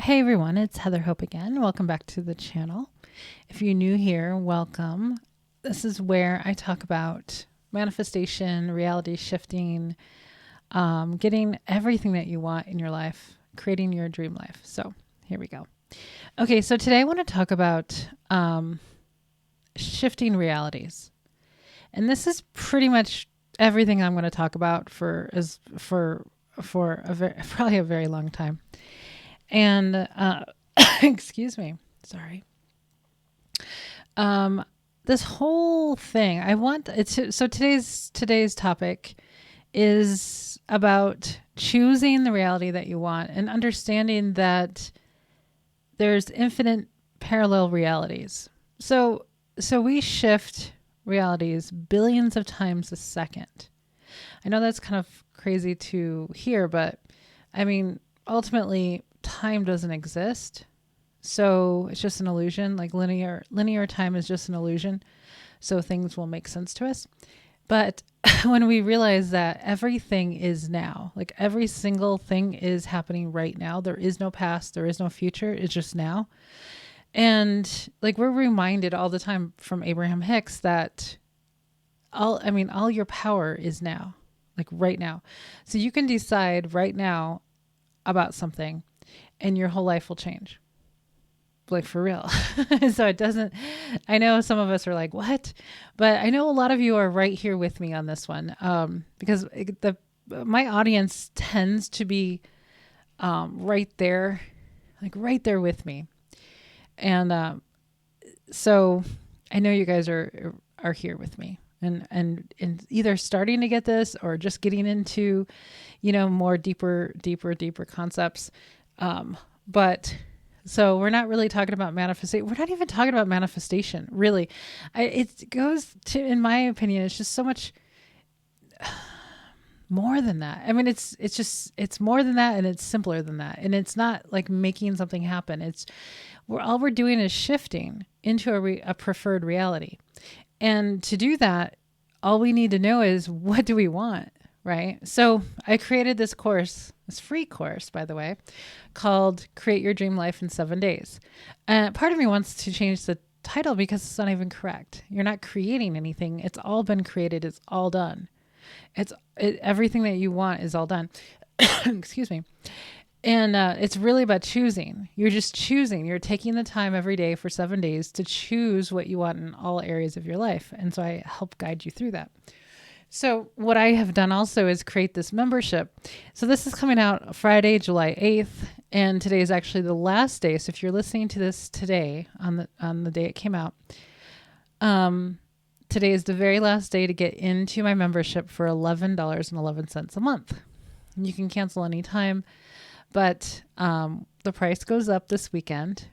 Hey everyone, it's Heather Hope again. Welcome back to the channel. If you're new here, welcome. This is where I talk about manifestation, reality shifting, getting everything that you want in your life, creating your dream life. So here we go. Okay, so today I want to talk about shifting realities. And this is pretty much everything I'm going to talk about for probably a very long time. And excuse me, sorry. This whole thing, today's topic is about choosing the reality that you want and understanding that there's infinite parallel realities. So we shift realities billions of times a second. I know that's kind of crazy to hear, but I mean, ultimately, time doesn't exist. So it's just an illusion. Like linear time is just an illusion. So things will make sense to us. But when we realize that everything is now, like every single thing is happening right now, there is no past, there is no future, it's just now. And like we're reminded all the time from Abraham Hicks that all your power is now, like right now. So you can decide right now about something and your whole life will change. Like for real. So it doesn't, I know some of us are like, what? But I know a lot of you are right here with me on this one. Because my audience tends to be right there, like right there with me. And so I know you guys are here with me and either starting to get this or just getting into, more deeper concepts. But so we're not really talking about manifestation. We're not even talking about manifestation, really. It goes to, in my opinion, it's just so much more than that. I mean, it's more than that, and it's simpler than that. And it's not like making something happen. All we're doing is shifting into a preferred reality. And to do that, all we need to know is, what do we want? Right? So I created this course, this free course, by the way, called Create Your Dream Life in 7 Days. And part of me wants to change the title because it's not even correct. You're not creating anything. It's all been created. It's all done. Everything that you want is all done. Excuse me. And it's really about choosing. You're just choosing. You're taking the time every day for 7 days to choose what you want in all areas of your life. And so I help guide you through that. So what I have done also is create this membership. So this is coming out Friday, July 8th, and today is actually the last day. So if you're listening to this today on the day it came out, today is the very last day to get into my membership for $11.11 a month. And you can cancel anytime, but the price goes up this weekend,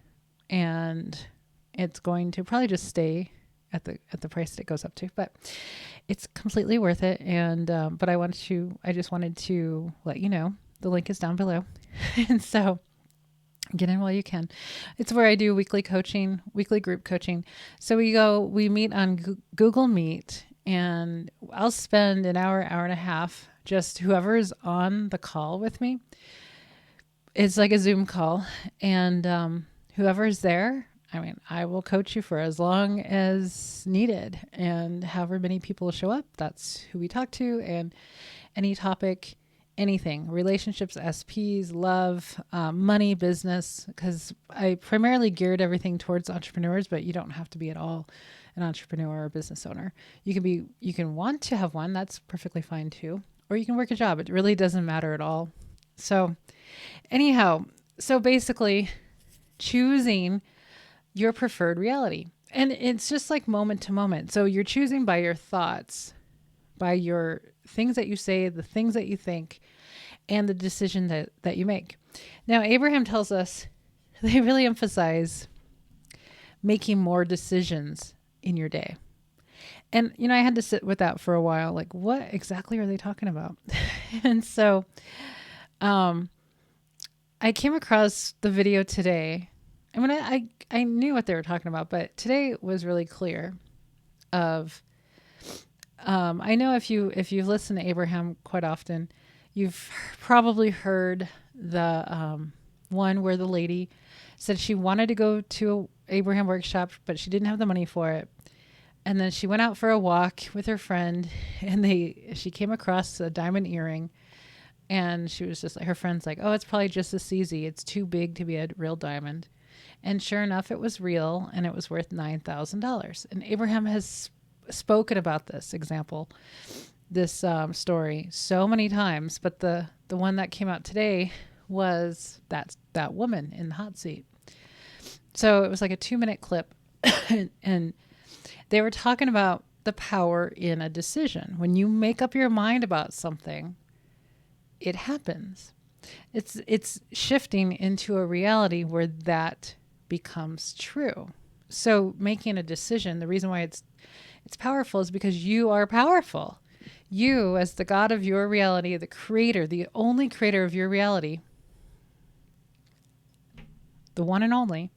and it's going to probably just stay at the price that it goes up to, but it's completely worth it. And but I just wanted to let you know the link is down below. And so get in while you can. It's where I do weekly group coaching. So we meet on Google Meet, and I'll spend an hour and a half, just whoever's on the call with me. It's like a Zoom call, and whoever's there, I will coach you for as long as needed, and however many people show up, that's who we talk to. And any topic, anything, relationships, SPs, love, money, business, because I primarily geared everything towards entrepreneurs, but you don't have to be at all an entrepreneur or business owner. You can want to have one, that's perfectly fine too, or you can work a job. It really doesn't matter at all. So anyhow, so basically choosing your preferred reality. And it's just like moment to moment. So you're choosing by your thoughts, by your things that you say, the things that you think, and the decision that you make. Now, Abraham tells us they really emphasize making more decisions in your day. And, I had to sit with that for a while. Like, what exactly are they talking about? And so I came across the video today. I knew what they were talking about, but today was really clear of, I know if you've listened to Abraham quite often, you've probably heard the One where the lady said she wanted to go to a Abraham workshop, but she didn't have the money for it. And then she went out for a walk with her friend, and she came across a diamond earring, and she was just like, her friend's like, oh, it's probably just a CZ. It's too big to be a real diamond. And sure enough, it was real, and it was worth $9,000. And Abraham has spoken about this story so many times, but the one that came out today was that woman in the hot seat. So it was like a 2-minute clip, and they were talking about the power in a decision. When you make up your mind about something, it happens. It's shifting into a reality where that becomes true. So making a decision, the reason why it's powerful is because you are powerful. You, as the God of your reality, the creator, the only creator of your reality, the one and only,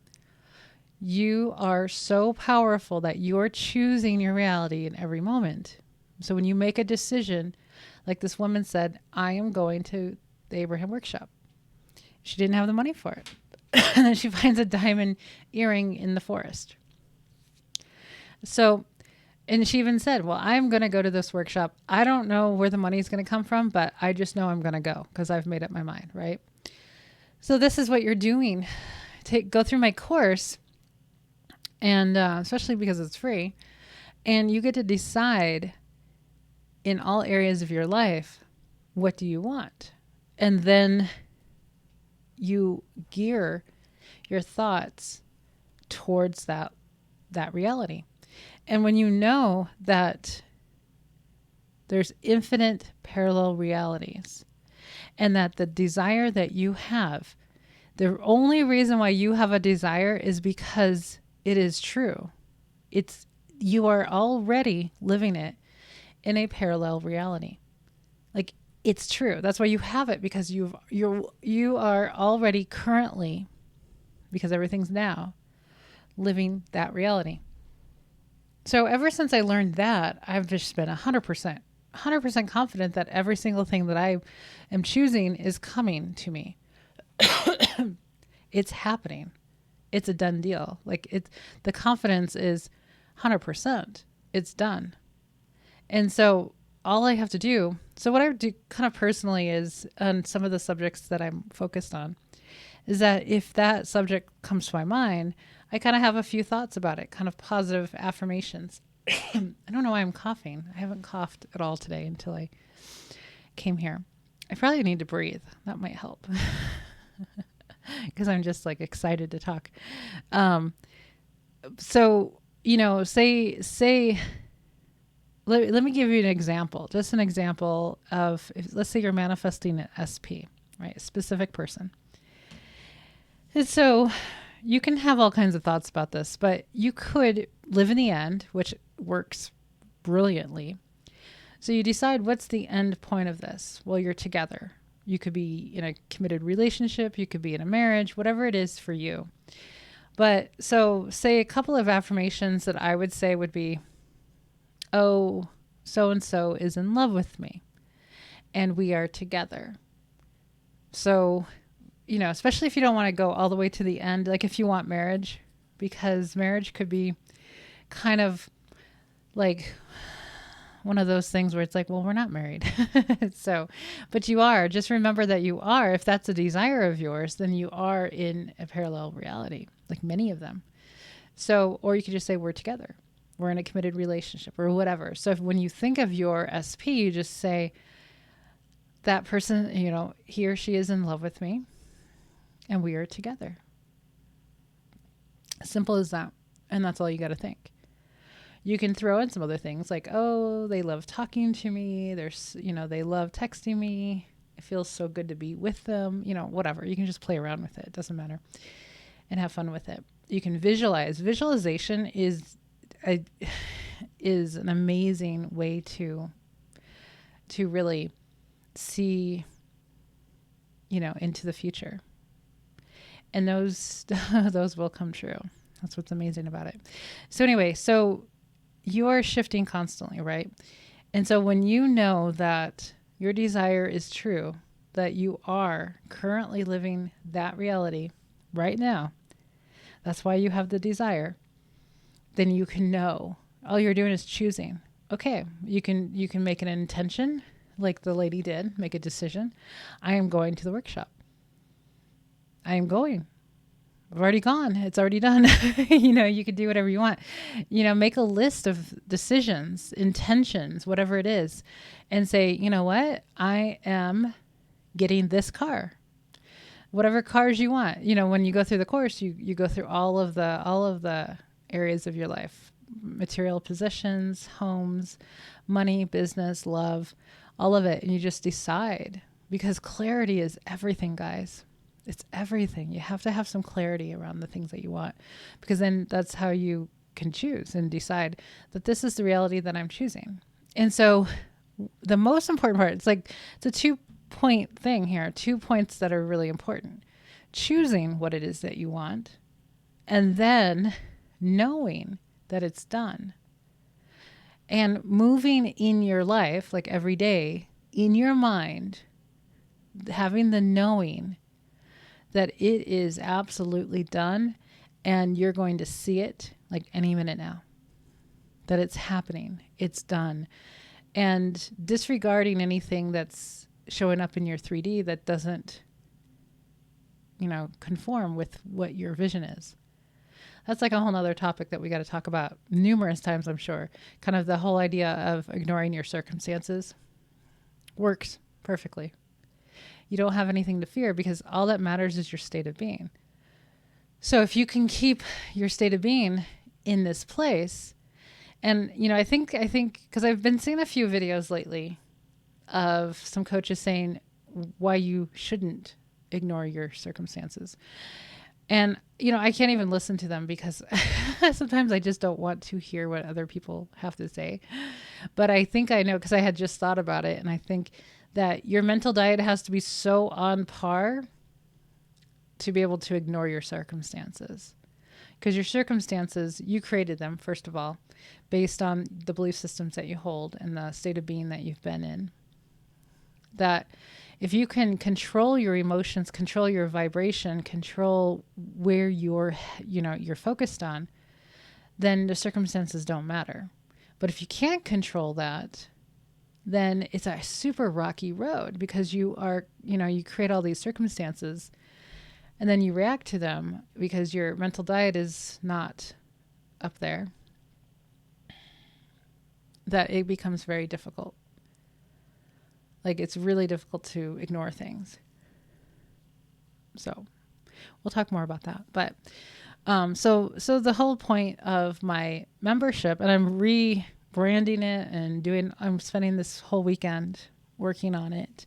you are so powerful that you're choosing your reality in every moment. So when you make a decision, like this woman said, I am going to the Abraham workshop. She didn't have the money for it. And then she finds a diamond earring in the forest. So, and she even said, well, I'm going to go to this workshop. I don't know where the money is going to come from, but I just know I'm going to go because I've made up my mind, right? So this is what you're doing. Go through my course, and especially because it's free, and you get to decide in all areas of your life, what do you want? And then you gear your thoughts towards that reality. And when you know that there's infinite parallel realities, and that the desire that you have, the only reason why you have a desire is because it is true. You are already living it in a parallel reality. Like, it's true. That's why you have it, because you are already currently, because everything's now, living that reality. So ever since I learned that, I've just been 100% confident that every single thing that I am choosing is coming to me. It's happening. It's a done deal. The confidence is 100%. It's done. And so all I have to do, so what I do kind of personally is, on some of the subjects that I'm focused on, is that if that subject comes to my mind, I kind of have a few thoughts about it, kind of positive affirmations. I don't know why I'm coughing. I haven't coughed at all today until I came here. I probably need to breathe. That might help. Because I'm just excited to talk. So, say, let me give you an example, just an example of, let's say you're manifesting an SP, right? A specific person. And so you can have all kinds of thoughts about this, but you could live in the end, which works brilliantly. So you decide, what's the end point of this? Well, you're together. You could be in a committed relationship. You could be in a marriage, whatever it is for you. But so say a couple of affirmations that I would say would be, oh, so-and-so is in love with me and we are together. So, especially if you don't want to go all the way to the end, like if you want marriage, because marriage could be kind of like one of those things where it's like, well, we're not married. So, but you are. Just remember that you are. If that's a desire of yours, then you are in a parallel reality, like many of them. So, or you could just say, we're together. We're in a committed relationship or whatever. So when you think of your SP, you just say, that person, he or she is in love with me and we are together. Simple as that. And that's all you got to think. You can throw in some other things like, oh, they love talking to me. They love texting me. It feels so good to be with them, whatever. You can just play around with it. It doesn't matter. And have fun with it. You can visualize. Visualization is an amazing way to really see, into the future. And those will come true. That's what's amazing about it. So anyway, you're shifting constantly, right? And so when you know that your desire is true, that you are currently living that reality right now, that's why you have the desire, then you can know. All you're doing is choosing. Okay, you can make an intention like the lady did, make a decision. I am going to the workshop. I am going. I've already gone. It's already done. You can do whatever you want. Make a list of decisions, intentions, whatever it is, and say, you know what? I am getting this car. Whatever cars you want. When you go through the course, you go through all of the areas of your life. Material possessions, homes, money, business, love, all of it. And you just decide, because clarity is everything, guys. It's everything. You have to have some clarity around the things that you want, because then that's how you can choose and decide that this is the reality that I'm choosing. And so the most important part, it's a 2-point thing here, 2 points that are really important. Choosing what it is that you want, and then knowing that it's done. And moving in your life, like every day, in your mind, having the knowing that it is absolutely done, and you're going to see it like any minute now. That it's happening. It's done. And disregarding anything that's showing up in your 3D that doesn't, conform with what your vision is. That's like a whole nother topic that we got to talk about numerous times, I'm sure. Kind of the whole idea of ignoring your circumstances works perfectly. You don't have anything to fear, because all that matters is your state of being. So if you can keep your state of being in this place, and, I think, because I've been seeing a few videos lately of some coaches saying why you shouldn't ignore your circumstances. And, I can't even listen to them, because sometimes I just don't want to hear what other people have to say. But I think I know, because I had just thought about it, and I think that your mental diet has to be so on par to be able to ignore your circumstances. Because your circumstances, you created them, first of all, based on the belief systems that you hold and the state of being that you've been in. That if you can control your emotions, control your vibration, control where you're focused on, then the circumstances don't matter. But if you can't control that, then it's a super rocky road, because you are, you create all these circumstances and then you react to them because your mental diet is not up there, that it becomes very difficult. Like, it's really difficult to ignore things. So we'll talk more about that. But so the whole point of my membership, and I'm rebranding it, I'm spending this whole weekend working on it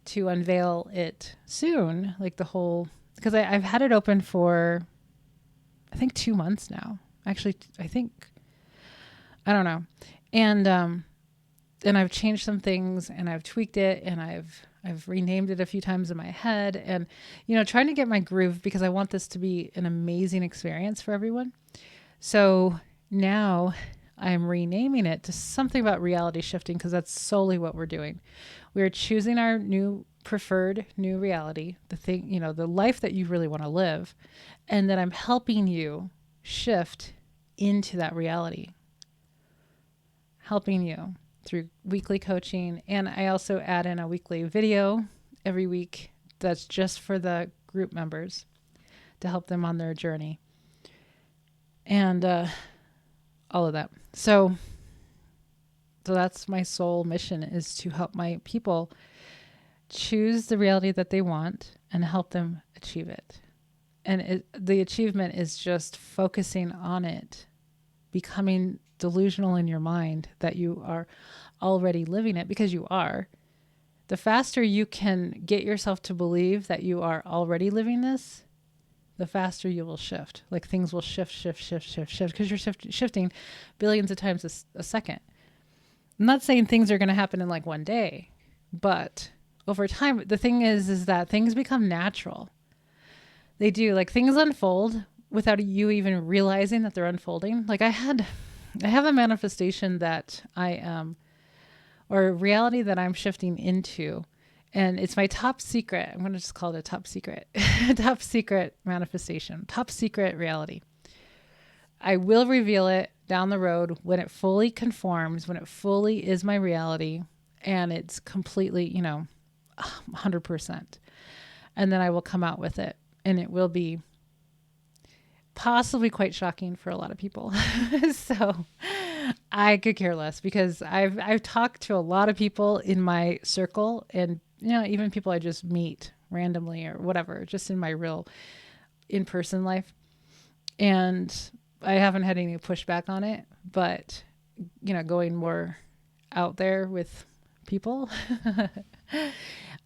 to unveil it soon, because I've had it open for, I think, 2 months now. Actually, I don't know. And I've changed some things, and I've tweaked it, and I've renamed it a few times in my head, and, trying to get my groove, because I want this to be an amazing experience for everyone. So now I'm renaming it to something about reality shifting, because that's solely what we're doing. We're choosing our new preferred new reality, the thing, the life that you really want to live. And then I'm helping you shift into that reality, helping you through weekly coaching. And I also add in a weekly video every week that's just for the group members to help them on their journey. And all of that. So that's my sole mission, is to help my people choose the reality that they want and help them achieve it. And the achievement is just focusing on it, becoming delusional in your mind that you are already living it, because you are. The faster you can get yourself to believe that you are already living this, the faster you will shift. Like, things will shift, because you're shifting billions of times a second. I'm not saying things are going to happen in like one day, but over time, the thing is that things become natural. They do. Like, things unfold without you even realizing that they're unfolding. Like, I have a manifestation that I am, or reality that I'm shifting into, And it's my top secret. I'm going to just call it a top secret, top secret manifestation, top secret reality. I will reveal it down the road when it fully conforms, when it fully is my reality and it's completely, 100%. And then I will come out with it, and it will be possibly quite shocking for a lot of people. So I could care less, because I've talked to a lot of people in my circle, and even people I just meet randomly or whatever, just in my real in-person life. And I haven't had any pushback on it, but going more out there with people,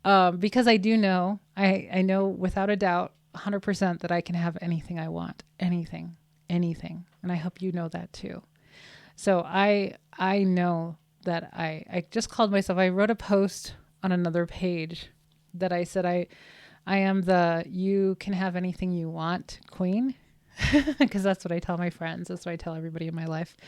because I do know, I know without a doubt, 100% that I can have anything I want, anything. And I hope you know that too. So I know that I just called myself, I wrote a post on another page that I said, I am the you can have anything you want queen, because that's what I tell my friends. That's what I tell everybody in my life,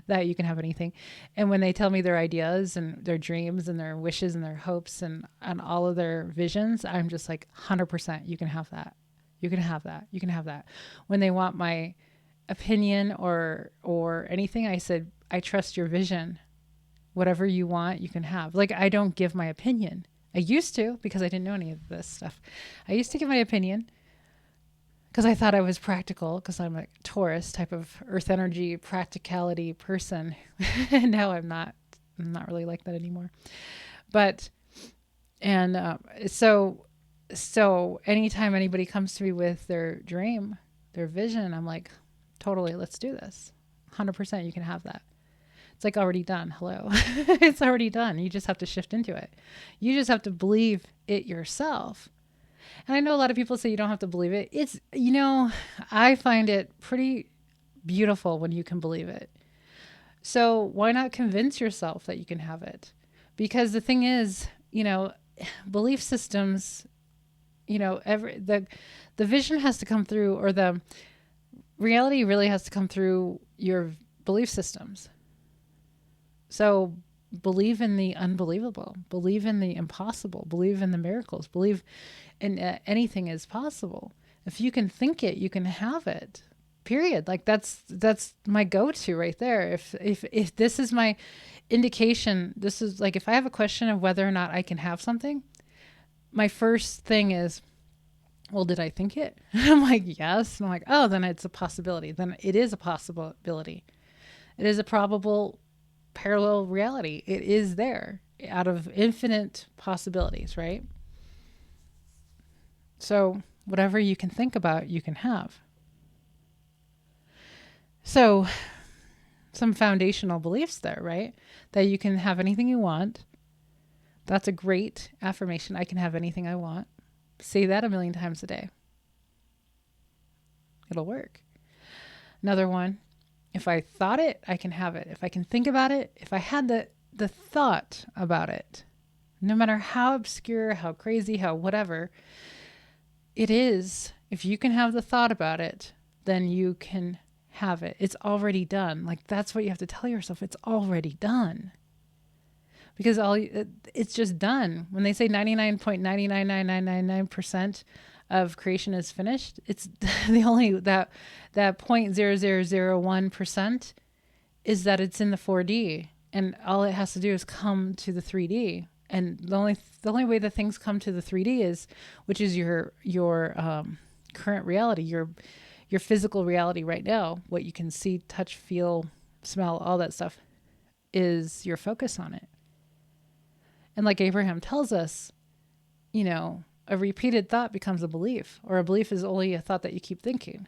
that you can have anything. And when they tell me their ideas and their dreams and their wishes and their hopes and all of their visions, I'm just like, 100%, you can have that. You can have that. You can have that. When they want my opinion or anything, I said, I trust your vision. Whatever you want, you can have. Like, I don't give my opinion. I used to, because I didn't know any of this stuff. I used to give my opinion because I thought I was practical, because I'm a Taurus type of earth energy practicality person. And now I'm not really like that anymore. But, and so anytime anybody comes to me with their dream, their vision, I'm like, totally, let's do this. 100%, you can have that. It's like already done. Hello. It's already done. You just have to shift into it. You just have to believe it yourself. And I know a lot of people say you don't have to believe it. It's, I find it pretty beautiful when you can believe it. So why not convince yourself that you can have it? Because the thing is, belief systems, the vision has to come through, or the reality really has to come through your belief systems. So believe in the unbelievable, believe in the impossible, believe in the miracles, believe in anything is possible. If you can think it, you can have it, period. Like that's my go-to right there. If this is my indication, this is like, if I have a question of whether or not I can have something, my first thing is, well, did I think it? I'm like, yes. And I'm like, oh, then it's a possibility. Then it is a possibility. It is a probable parallel reality. It is there out of infinite possibilities, right? So whatever you can think about, you can have. So some foundational beliefs there, right? That you can have anything you want. That's a great affirmation. I can have anything I want. Say that 1,000,000 times a day. It'll work. Another one, if I thought it, I can have it. If I can think about it, if I had the thought about it, no matter how obscure, how crazy, how whatever it is, if you can have the thought about it, then you can have it. It's already done. Like, that's what you have to tell yourself. It's already done. Because it's just done. When they say 99.99999% of creation is finished, it's the only that 0.0001% is that it's in the 4D, and all it has to do is come to the 3D. And the only way that things come to the 3D is, which is your current reality, your physical reality right now, what you can see, touch, feel, smell, all that stuff, is your focus on it. And like Abraham tells us, a repeated thought becomes a belief, or a belief is only a thought that you keep thinking.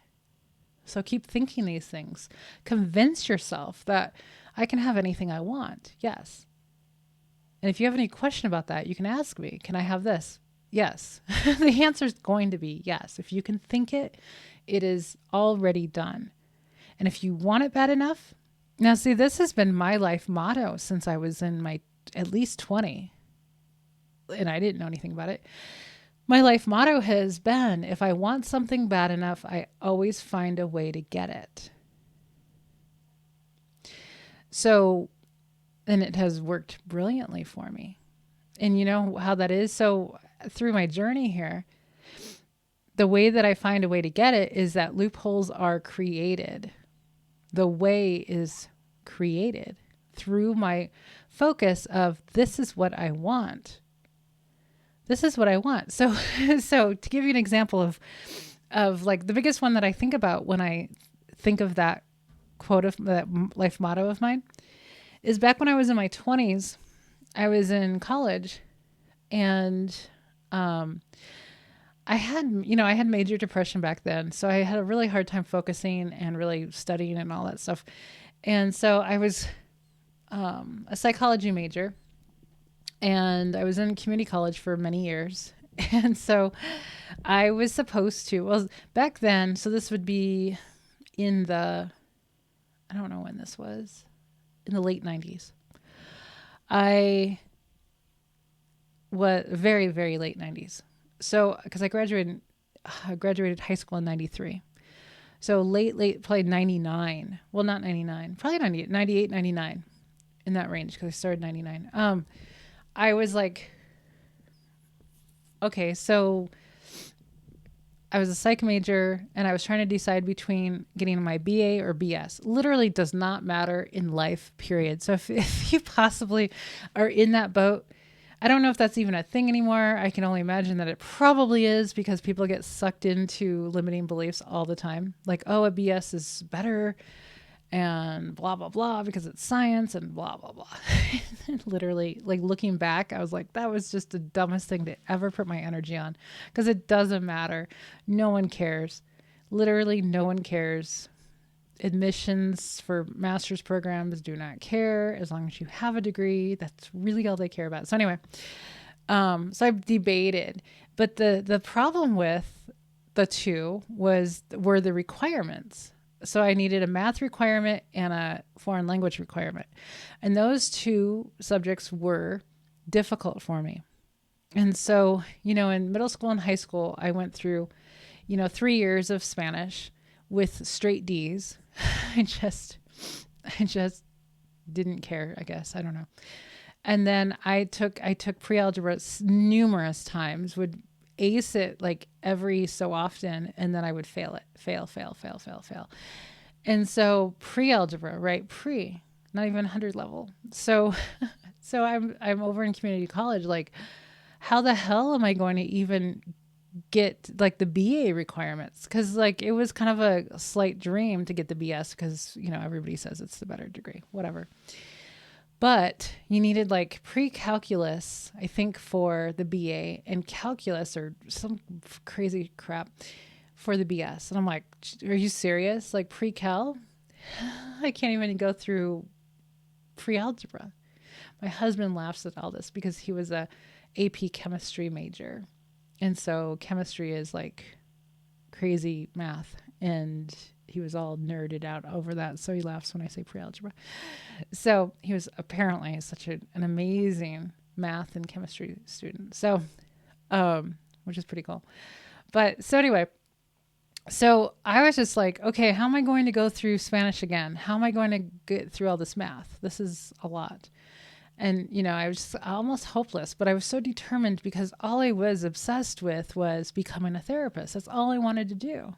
So keep thinking these things. Convince yourself that I can have anything I want. Yes. And if you have any question about that, you can ask me, can I have this? Yes. The answer is going to be yes. If you can think it, it is already done. And if you want it bad enough, now see, this has been my life motto since I was in my at least 20. And I didn't know anything about it. My life motto has been, if I want something bad enough, I always find a way to get it. So, and it has worked brilliantly for me. And you know how that is? So through my journey here, the way that I find a way to get it is that loopholes are created. The way is created through my focus of this is what I want. This is what I want. So, so to give you an example of like the biggest one that I think about when I think of that quote of that life motto of mine is back when I was in my 20s, I was in college and, I had major depression back then. So I had a really hard time focusing and really studying and all that stuff. And so I was a psychology major and I was in community college for many years. And so I was supposed to, well, back then, so this would be in the, I don't know when this was, in the late 90s. Very, very late 90s. So, because I graduated high school in 93. So late, probably 99. Well, not 99, probably 98, 99 in that range because I started 99. I was like, okay, so I was a psych major and I was trying to decide between getting my BA or BS. Literally does not matter in life, period. So if you possibly are in that boat, I don't know if that's even a thing anymore. I can only imagine that it probably is because people get sucked into limiting beliefs all the time. Like, oh, a BS is better and blah, blah, blah, because it's science and blah, blah, blah. Literally, like looking back, I was like, that was just the dumbest thing to ever put my energy on because it doesn't matter. No one cares. Literally, no one cares. Admissions for master's programs do not care as long as you have a degree. That's really all they care about. So anyway, so I've debated, but the problem with the two were the requirements. So I needed a math requirement and a foreign language requirement. And those two subjects were difficult for me. And so, in middle school and high school, I went through, 3 years of Spanish with straight D's. I just didn't care, I guess. I don't know. And then I took pre-algebra numerous times, would ace it like every so often, and then I would fail. And so pre-algebra, right? Not even 100 level. So I'm over in community college, like, how the hell am I going to even get like the BA requirements? Because like it was kind of a slight dream to get the BS because everybody says it's the better degree, whatever. But you needed like pre-calculus, I think, for the BA and calculus or some crazy crap for the BS. And I'm like, are you serious? Like pre-cal? I can't even go through pre-algebra. My husband laughs at all this because he was a AP chemistry major. And so chemistry is like crazy math. And he was all nerded out over that. So he laughs when I say pre-algebra. So he was apparently such an amazing math and chemistry student. So, which is pretty cool. But so anyway, so I was just like, okay, how am I going to go through Spanish again? How am I going to get through all this math? This is a lot. And, I was just almost hopeless, but I was so determined because all I was obsessed with was becoming a therapist. That's all I wanted to do.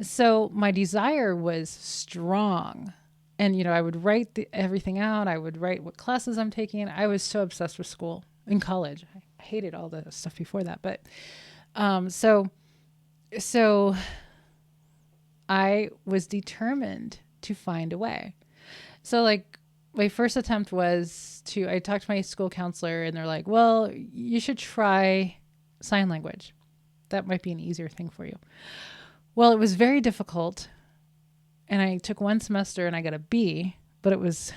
So my desire was strong. And, I would write everything out. I would write what classes I'm taking. I was so obsessed with school in college. I hated all the stuff before that. But so I was determined to find a way. So like, my first attempt was I talked to my school counselor and they're like, well, you should try sign language. That might be an easier thing for you. Well, it was very difficult. And I took one semester and I got a B, but it was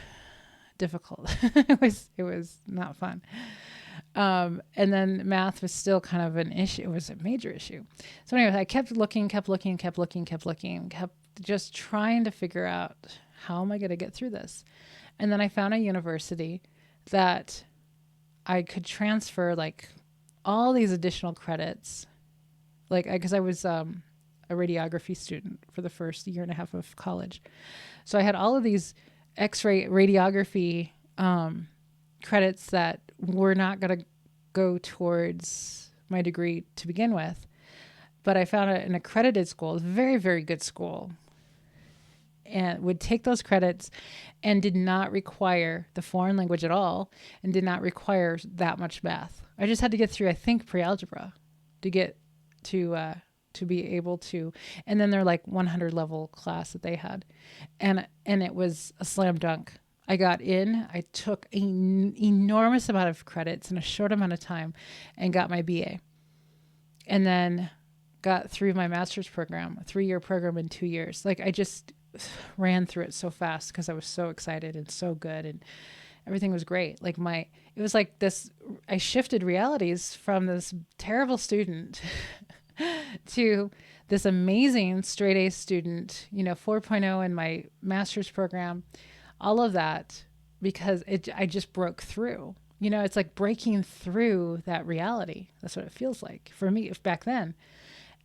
difficult. It was not fun. And then math was still kind of an issue. It was a major issue. So anyway, I kept looking, kept just trying to figure out how am I going to get through this? And then I found a university that I could transfer like all these additional credits, like, because I was a radiography student for the first year and a half of college. So I had all of these X-ray radiography credits that were not going to go towards my degree to begin with. But I found an accredited school, a very, very good school, and would take those credits and did not require the foreign language at all and did not require that much math. I just had to get through, I think, pre-algebra to get to be able to, and then they're like 100 level class that they had. And it was a slam dunk. I got in, I took an enormous amount of credits in a short amount of time and got my BA. And then got through my master's program, a 3-year program in 2 years. Like I just ran through it so fast because I was so excited and so good and everything was great. Like it was like this, I shifted realities from this terrible student to this amazing straight A student, 4.0 in my master's program, all of that, because I just broke through. It's like breaking through that reality. That's what it feels like for me back then.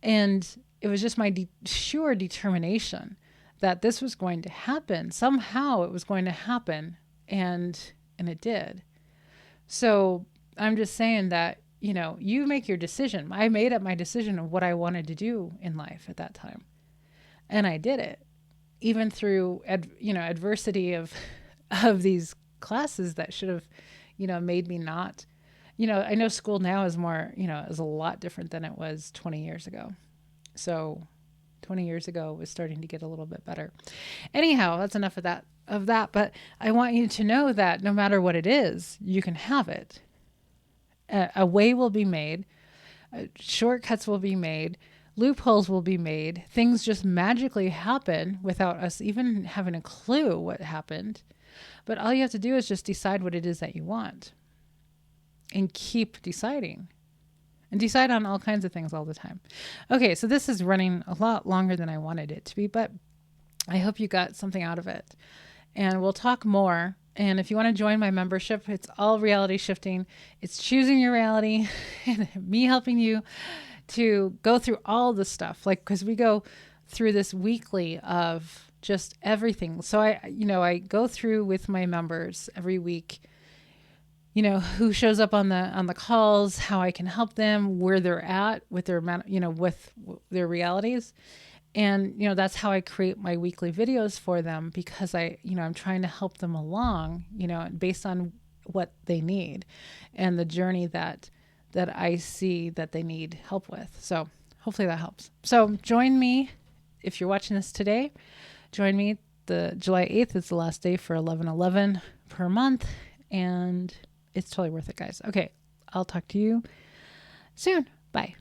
And it was just my sure determination that this was going to happen. Somehow it was going to happen. And it did. So I'm just saying that, you make your decision. I made up my decision of what I wanted to do in life at that time. And I did it, even through, adversity of these classes that should have, made me not, I know school now is more, is a lot different than it was 20 years ago. So 20 years ago it was starting to get a little bit better. Anyhow, that's enough of that. But I want you to know that no matter what it is, you can have it. A way will be made. Shortcuts will be made. Loopholes will be made. Things just magically happen without us even having a clue what happened. But all you have to do is just decide what it is that you want. And keep deciding. And decide on all kinds of things all the time. Okay, so this is running a lot longer than I wanted it to be, but I hope you got something out of it. And we'll talk more. And if you want to join my membership, it's all reality shifting. It's choosing your reality and me helping you to go through all the stuff. Like, because we go through this weekly of just everything. So I go through with my members every week, who shows up on the calls, how I can help them, where they're at with their, with their realities. And, that's how I create my weekly videos for them, because I'm trying to help them along, based on what they need and the journey that I see that they need help with. So hopefully that helps. So join me if you're watching this today. Join me. The July 8th is the last day for 11/11 per month. And it's totally worth it, guys. Okay. I'll talk to you soon. Bye.